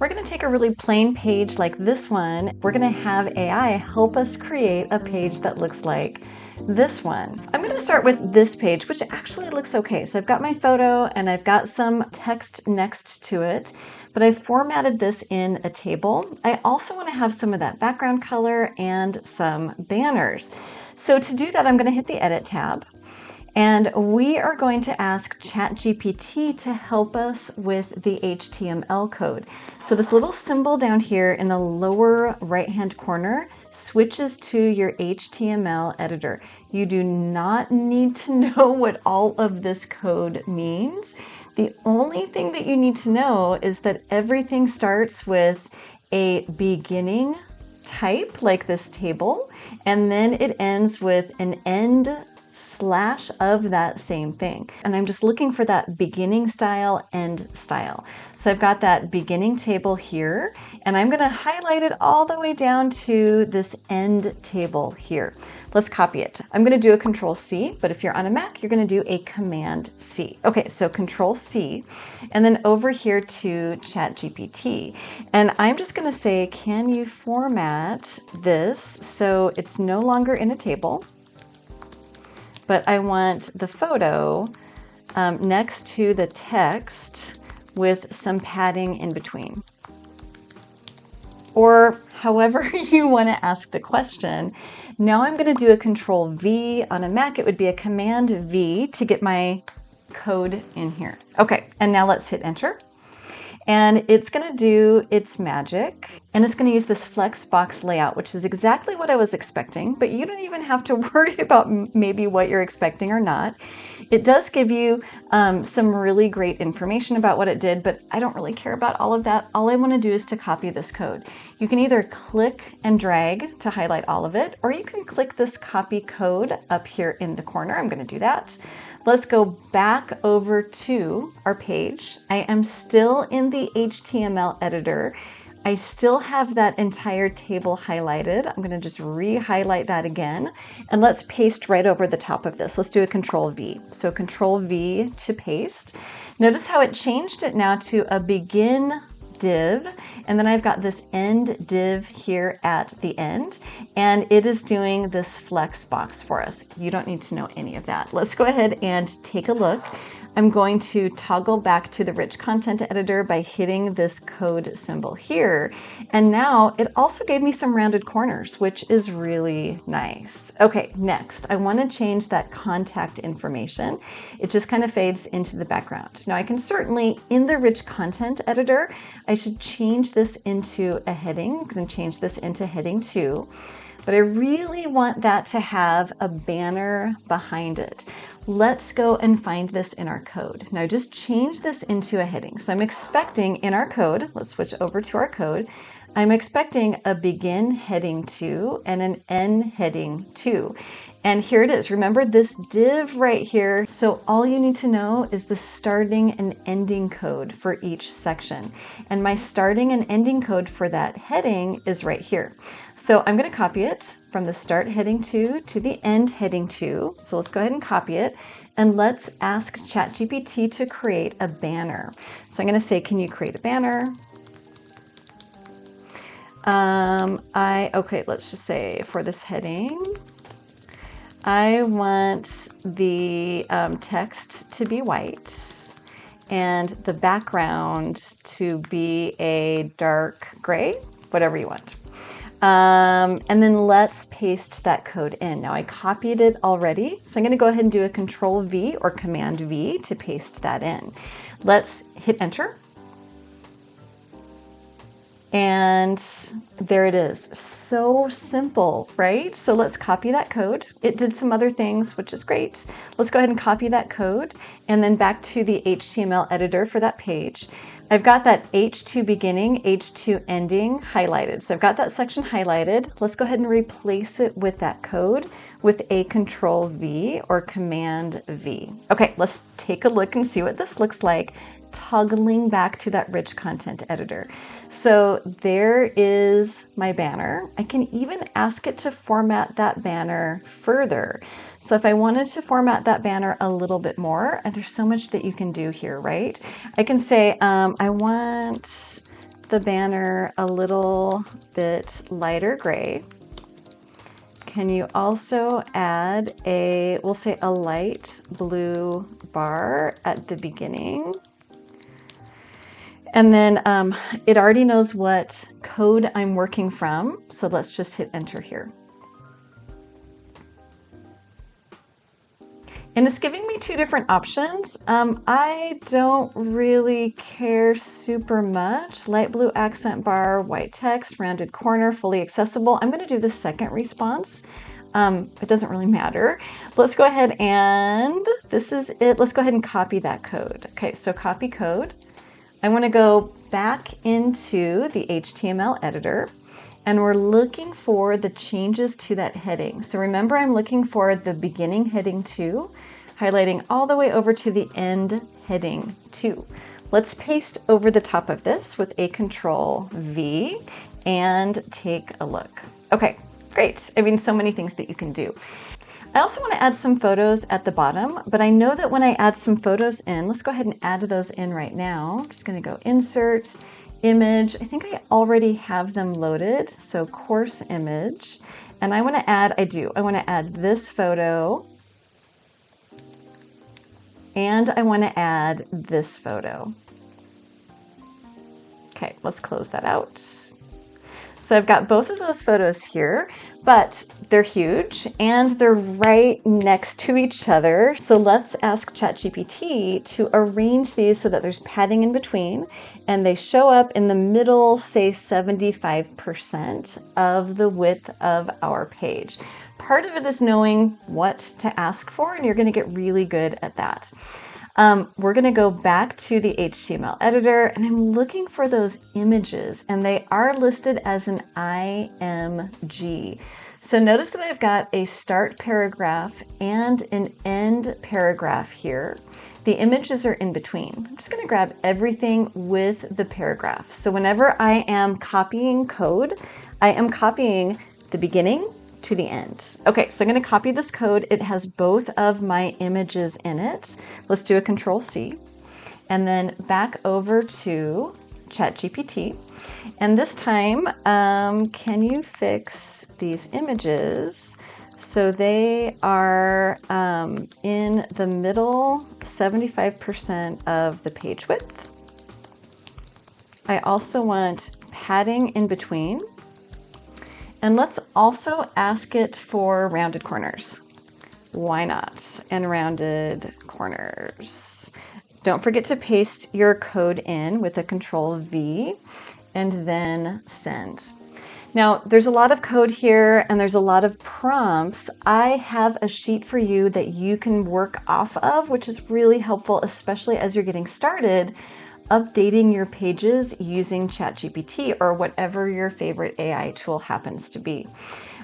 We're going to take a really plain page like this one. We're going to have AI help us create a page that looks like this one. I'm going to start with this page, which actually looks okay. So I've got my photo and I've got some text next to it, but I've formatted this in a table. I also want to have some of that background color and some banners. So to do that, I'm going to hit the Edit tab. And we are going to ask ChatGPT to help us with the HTML code. So this little symbol down here in the lower right-hand corner switches to your HTML editor. You do not need to know what all of this code means. The only thing that you need to know is that everything starts with a beginning type, like this table, and then it ends with an end slash of that same thing. And I'm just looking for that beginning style, end style. So I've got that beginning table here, and I'm going to highlight it all the way down to this end table here. Let's copy it. I'm going to do a Control C, but if you're on a Mac, you're going to do a Command C. Okay, so Control C, and then over here to ChatGPT. And I'm just going to say, can you format this so it's no longer in a table? But I want the photo next to the text with some padding in between. Or however you want to ask the question. Now I'm going to do a Control V. On a Mac, it would be a Command V to get my code in here. Okay, and now let's hit Enter. And it's going to do its magic, and it's going to use this flex box layout, which is exactly what I was expecting, but you don't even have to worry about maybe what you're expecting or not. It does give you some really great information about what it did, but I don't really care about all of that. All I want to do is to copy this code. You can either click and drag to highlight all of it, or you can click this copy code up here in the corner. I'm going to do that. Let's go back over to our page. I am still in the HTML editor. I still have that entire table highlighted. I'm going to just re-highlight that again, and let's paste right over the top of this. Let's do a Control V. So Control V to paste. Notice how it changed it now to a begin div, and then I've got this end div here at the end, and it is doing this flex box for us. You don't need to know any of that. Let's go ahead and take a look. I'm going to toggle back to the rich content editor by hitting this code symbol here. And now it also gave me some rounded corners, which is really nice. Okay, next, I want to change that contact information. It just kind of fades into the background. Now I can certainly, in the rich content editor, I should change this into a heading. I'm going to change this into heading 2. But I really want that to have a banner behind it. Let's go and find this in our code. Now just change this into a heading. So I'm expecting in our code, let's switch over to our code, I'm expecting a begin heading 2 and an end heading 2. And here it is. Remember this div right here. So all you need to know is the starting and ending code for each section. And my starting and ending code for that heading is right here. So I'm going to copy it from the start heading 2 to the end heading 2. So let's go ahead and copy it. And let's ask ChatGPT to create a banner. So I'm going to say, can you create a banner? Okay, let's just say for this heading, I want the text to be white and the background to be a dark gray, whatever you want. And then let's paste that code in. Now I copied it already, so I'm going to go ahead and do a Control V or Command V to paste that in. Let's hit Enter. And there it is. So simple, right? So let's copy that code. It did some other things, which is great. Let's go ahead and copy that code and then back to the HTML editor for that page. I've got that H2 beginning, H2 ending highlighted. So I've got that section highlighted. Let's go ahead and replace it with that code with a Control V or Command V. Okay, let's take a look and see what this looks like, toggling back to that rich content editor. So there is my banner. I can even ask it to format that banner further. So if I wanted to format that banner a little bit more, and there's so much that you can do here, right? I can say, I want the banner a little bit lighter gray? Can you also add we'll say a light blue bar at the beginning? And then it already knows what code I'm working from, so let's just hit enter here. And it's giving me two different options. I don't really care super much. Light blue accent bar, white text, rounded corner, fully accessible. I'm gonna do the second response. It doesn't really matter. Let's go ahead and, this is it. Let's go ahead and copy that code. Okay, so copy code. I want to go back into the HTML editor, and we're looking for the changes to that heading. So remember, I'm looking for the beginning heading 2, highlighting all the way over to the end heading 2. Let's paste over the top of this with a Control V and take a look. Okay, great. I mean, so many things that you can do. I also want to add some photos at the bottom, but I know that when I add some photos in, let's go ahead and add those in right now. I'm just going to go Insert, Image. I think I already have them loaded, so Course Image. And I want to add, I want to add this photo, and I want to add this photo. Okay, let's close that out. So I've got both of those photos here, but they're huge and they're right next to each other. So let's ask ChatGPT to arrange these so that there's padding in between and they show up in the middle, say 75% of the width of our page. Part of it is knowing what to ask for, and you're going to get really good at that. We're going to go back to the HTML editor, and I'm looking for those images, and they are listed as an IMG. So notice that I've got a start paragraph and an end paragraph here. The images are in between. I'm just going to grab everything with the paragraph. So whenever I am copying code, I am copying the beginning to the end. Okay, so I'm going to copy this code. It has both of my images in it. Let's do a Control C and then back over to ChatGPT. And this time, can you fix these images so they are in the middle 75% of the page width? I also want padding in between. And let's also ask it for rounded corners. Why not? And rounded corners. Don't forget to paste your code in with a Control V and then send. Now, there's a lot of code here and there's a lot of prompts. I have a sheet for you that you can work off of, which is really helpful, especially as you're getting started updating your pages using ChatGPT or whatever your favorite AI tool happens to be.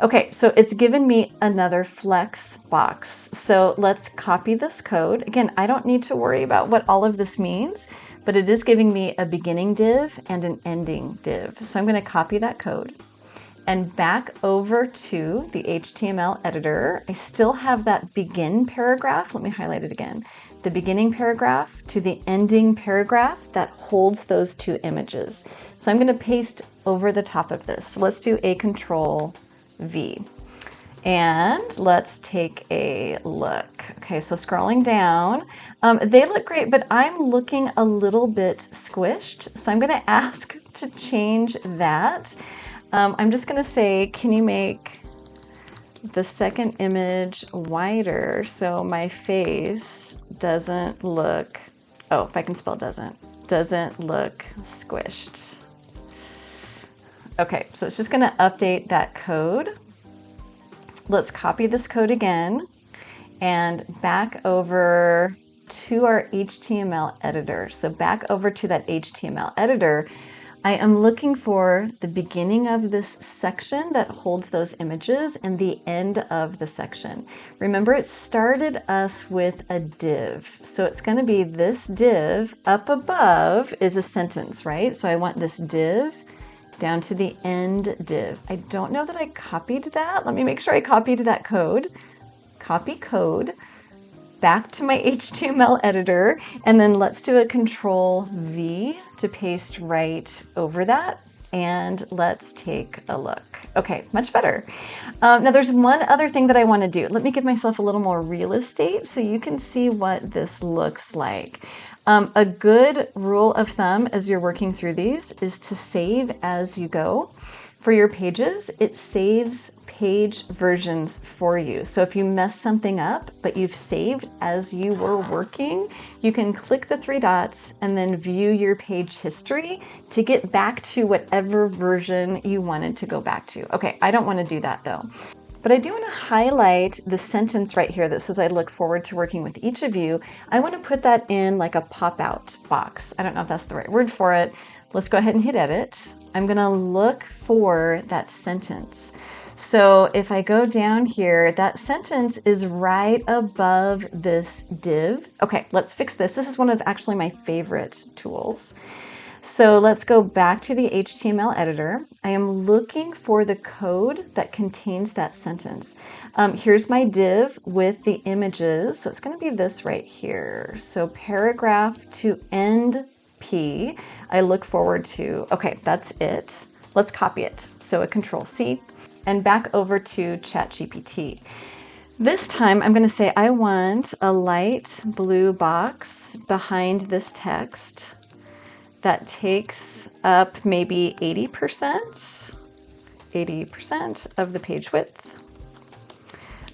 Okay, so it's given me another flex box. So let's copy this code. Again, I don't need to worry about what all of this means, but it is giving me a beginning div and an ending div. So I'm going to copy that code and back over to the HTML editor. I still have that begin paragraph. Let me highlight it again. The beginning paragraph to the ending paragraph that holds those two images. So I'm going to paste over the top of this. So let's do a Control V. And let's take a look. Okay, so scrolling down, they look great, but I'm looking a little bit squished. So I'm going to ask to change that. I'm just going to say, can you make the second image wider so my face doesn't look, oh, if I can spell doesn't look squished. Okay, so it's just going to update that code. Let's copy this code again and back over to our HTML editor. So back over to that HTML editor, I am looking for the beginning of this section that holds those images and the end of the section. Remember, it started us with a div. So it's going to be this div up above is a sentence, right? So I want this div down to the end div. I don't know that I copied that. Let me make sure I copied that code. Copy code. back to my HTML editor, and then let's do a Control V to paste right over that. And let's take a look. Okay, much better. Now there's one other thing that I want to do. Let me give myself a little more real estate so you can see what this looks like. A good rule of thumb as you're working through these is to save as you go. For your pages, it saves page versions for you. So if you mess something up, but you've saved as you were working, you can click the three dots and then view your page history to get back to whatever version you wanted to go back to. Okay, I don't want to do that though. But I do want to highlight the sentence right here that says, I look forward to working with each of you. I want to put that in like a pop-out box. I don't know if that's the right word for it. Let's go ahead and hit edit. I'm going to look for that sentence. So if I go down here, that sentence is right above this div. Okay, let's fix this. This is one of actually my favorite tools. So let's go back to the HTML editor. I am looking for the code that contains that sentence. Here's my div with the images. So it's going to be this right here. So paragraph to end P. I look forward to, okay, that's it. Let's copy it. So a Control C and back over to ChatGPT. This time I'm going to say I want a light blue box behind this text that takes up maybe 80% of the page width.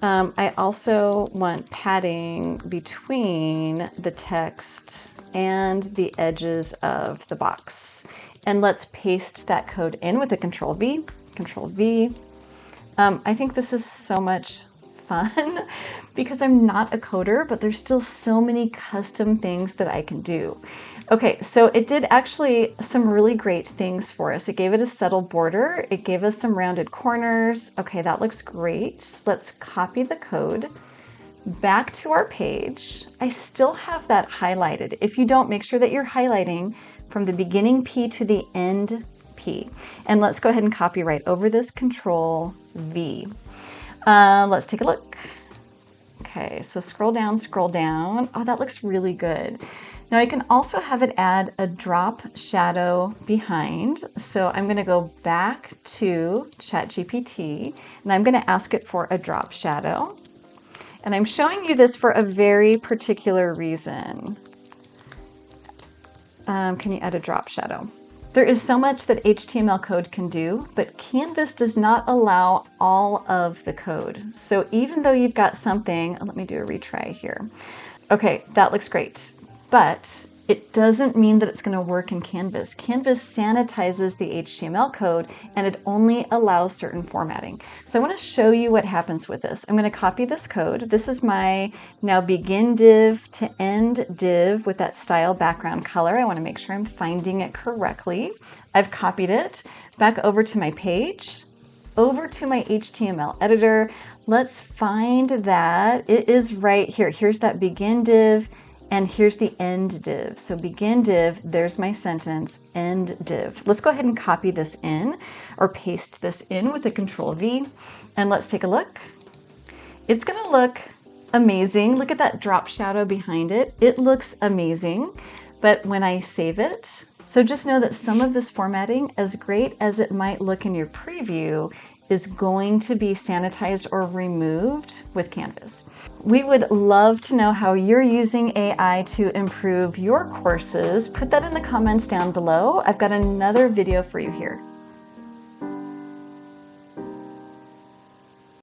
I also want padding between the text and the edges of the box. And let's paste that code in with a Control V, Control V. I think this is so much fun because I'm not a coder, but there's still so many custom things that I can do. Okay, so it did actually some really great things for us. It gave it a settled border. It gave us some rounded corners. Okay, that looks great. Let's copy the code back to our page. I still have that highlighted. If you don't, make sure that you're highlighting from the beginning P to the end P. And let's go ahead and copy right over this, Control V. Let's take a look. Okay, so scroll down, scroll down. Oh, that looks really good. Now I can also have it add a drop shadow behind. So I'm going to go back to ChatGPT and I'm going to ask it for a drop shadow. And I'm showing you this for a very particular reason. Can you add a drop shadow? There is so much that HTML code can do, but Canvas does not allow all of the code. So even though you've got something, let me do a retry here. Okay, that looks great, but it doesn't mean that it's going to work in Canvas. Canvas sanitizes the HTML code and it only allows certain formatting. So I want to show you what happens with this. I'm going to copy this code. This is my now begin div to end div with that style background color. I want to make sure I'm finding it correctly. I've copied it back over to my page, over to my HTML editor. Let's find that. It is right here. Here's that begin div. And here's the end div. So begin div, there's my sentence, end div. Let's go ahead and copy this in or paste this in with a Control V. And let's take a look. It's gonna look amazing. Look at that drop shadow behind it. It looks amazing. But when I save it, so just know that some of this formatting, as great as it might look in your preview, is going to be sanitized or removed with Canvas. We would love to know how you're using AI to improve your courses. Put that in the comments down below. I've got another video for you here.